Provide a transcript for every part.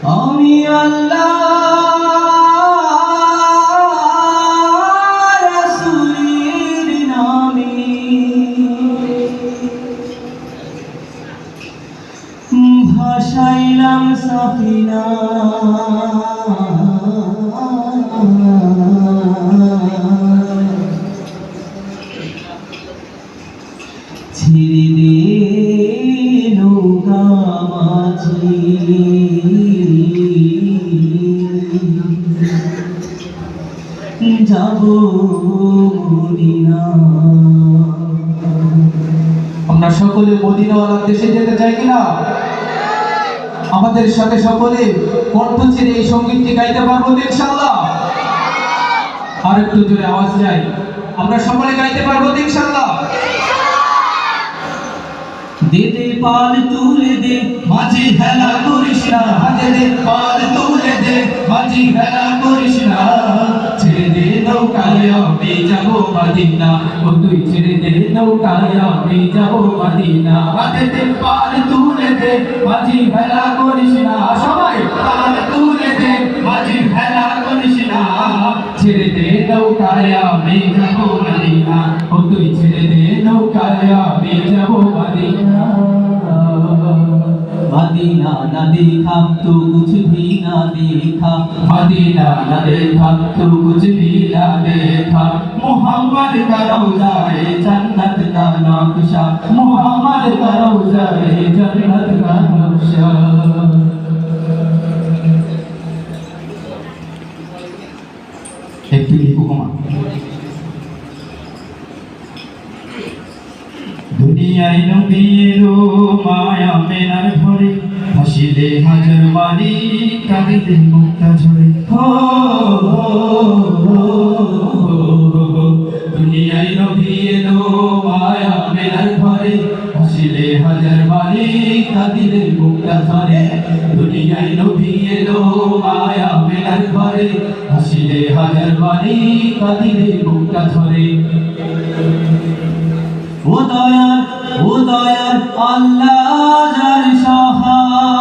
আমি আল্লাহ রাসূলের নামে ভাসাইলাম সাফিনা ছেড়ে দে নৌকা মাঝি যাব মদিনা। আমরা সকলে মদিনাওয়ালা দেশে যেতে চাই কিনা? আমাদের সাথে সকলে কণ্ঠ ছেড়ে এই সঙ্গীতটি গাইতে পারবো তো ইনশাআল্লাহ? আর একটু জোরে আওয়াজ চাই। আমরা সকলে গাইতে পারবো তো ইনশাআল্লাহ? দে দে পাল তুলে দে মাঝি হেলা করিস না, দে দে পাল তুলে দে মাঝি হেলা করিস না, ছেড়ে দে নৌকায় আমি যাব মদিনা, ও তুই ছেড়ে দে নৌকায় আমি যাব মদিনা। দে দে পাল তুলে দে মাঝি হেলা করিস না, সবাই পাল তুলে দে মাঝি হেলা করিস না, ছেড়ে দে নৌকায় আমি যাব মদিনা, ও তুই ছেড়ে দে নৌকায় আমি যাব মদিনা। मदीना न देखा तो कुछ भी न देखा, मदीना न देखा तो कुछ भी न देखा, मोहम्मद का रौज़ा है जन्नत का नक्शा, मोहम्मद का रौज़ा है जन्नत का नक्शा। एक हुकुमा দুনিয়ায় নবী এলো মায়া মেনার ঘরে, হাসিলে হাজার বাড়ি কাঁদিলে মুক্তা ঝরে। দুনিয়ায় নবী এলো মায়া মেনার ঘরে, হাসিলে হাজার বাড়ি কাঁদিলে মুক্তা ঝরে। দুনিয়ায় নবী এলো মায়া মেনার ঘরে, হাসিলে হাজার বাড়ি কাঁদিলে মুক্তা ঝরে। ও দয়ার আল্লাহ যার সহায়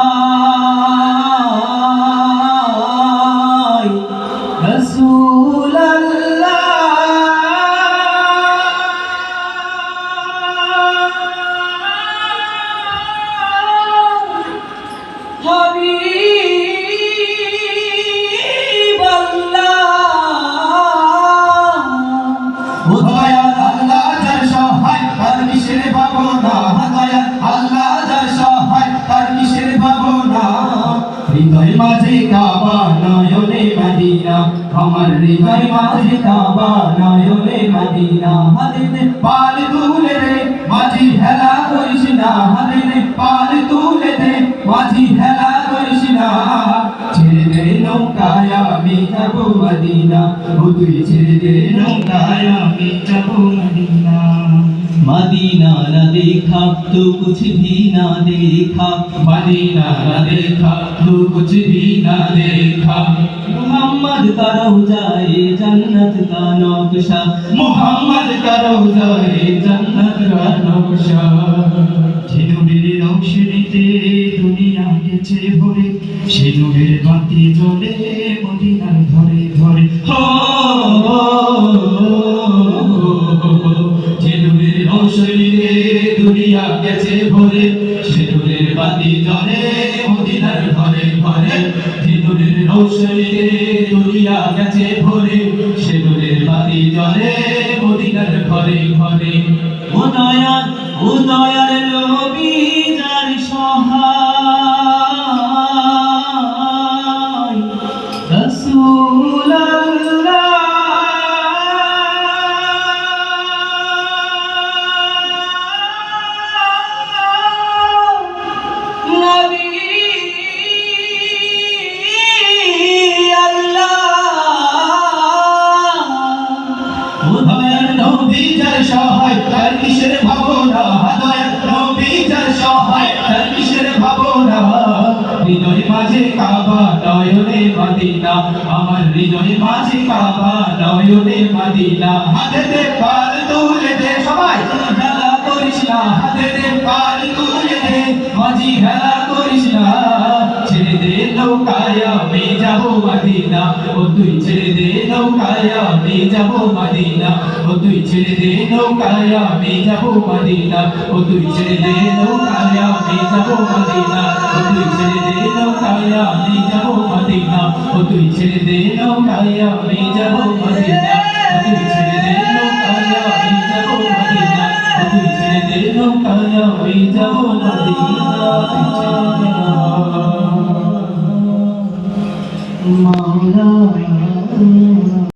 রাসূল আল্লাহ, হাবিব আল্লাহ। ও দয়াল আল্লাহ যার সহায় তার কিসের ভাবনা, দয়াল আল্লাহ যার সহায় তার কিসের ভাবনা। হৃদয় মাঝে কাবা নয়নে মদিনা, আমার হৃদয় মাঝে কাবা নয়নে মদিনা। হাতে পাল তুলে দে মাঝি হেলা করিস না, হাতে পাল তুলে দে মাঝি হেলা করিস না, ছেড়ে দে নৌকায় আমি যাব মদিনা, ও তুই ছেড়ে দে নৌকায় আমি যাব মদিনা। मदीना न देखा तो कुछ भी न देखा, मदीना न देखा तो कुछ भी न देखा, मोहम्मद का रौज़ा है जन्नत का नक्शा, मोहम्मद का रौज़ा है जन्नत का नक्शा। ঝিনুরের রৌশনীতে দুনিয়া গেছে ভরে, ঝিনুরের বাতি জ্বলে মদিনার ঘরে ঘরে। ঝিনুরের রৌশনীতে দুনিয়া গেছে ভরে, ঝিনুরের বাতি জ্বলে মদিনার ঘরে ঘরে। ঝিনুরের রৌশনীতে দুনিয়া গেছে ভরে, ঝিনুরের বাতি জ্বলে মদিনার ঘরে ঘরে। ও দয়ার নবী যার সহায় রাসূল আল্লাহ, নবী আল্লাহ। ও দয়ার নবী যার সহায় তার কিসের ভাবনা, দয়ার নবী যার সহায় তার কিসের ভাবনা। হৃদয় মাঝে কাবা নয়নে মদিনা, আমার হৃদয় মাঝে কাবা নয়নে মদিনা। হাতে পাল তুলে দে সবাই হেলা করিস না, হাতে পাল তুলে দে মাঝি হেলা করিস না, ছেড়ে দে নৌকা মদিনা ও তুই ছেড়ে দে নৌকায় আমি যাব মদিনা ও তুই ছেড়ে দে নৌকায় আমি যাব মদিনা ও তুই ছেড়ে দে নৌকায় আমি যাব মদিনা ও তুই ছেড়ে দে নৌকায় আমি যাব মদিনা ও তুই ছেড়ে দে নৌকায় আমি যাব মদিনা ও তুই ছেড়ে দে নৌকায় আমি যাব মদিনা ও তুই ছেড়ে দে নৌকায় আমি যাব মদিনা মাওলা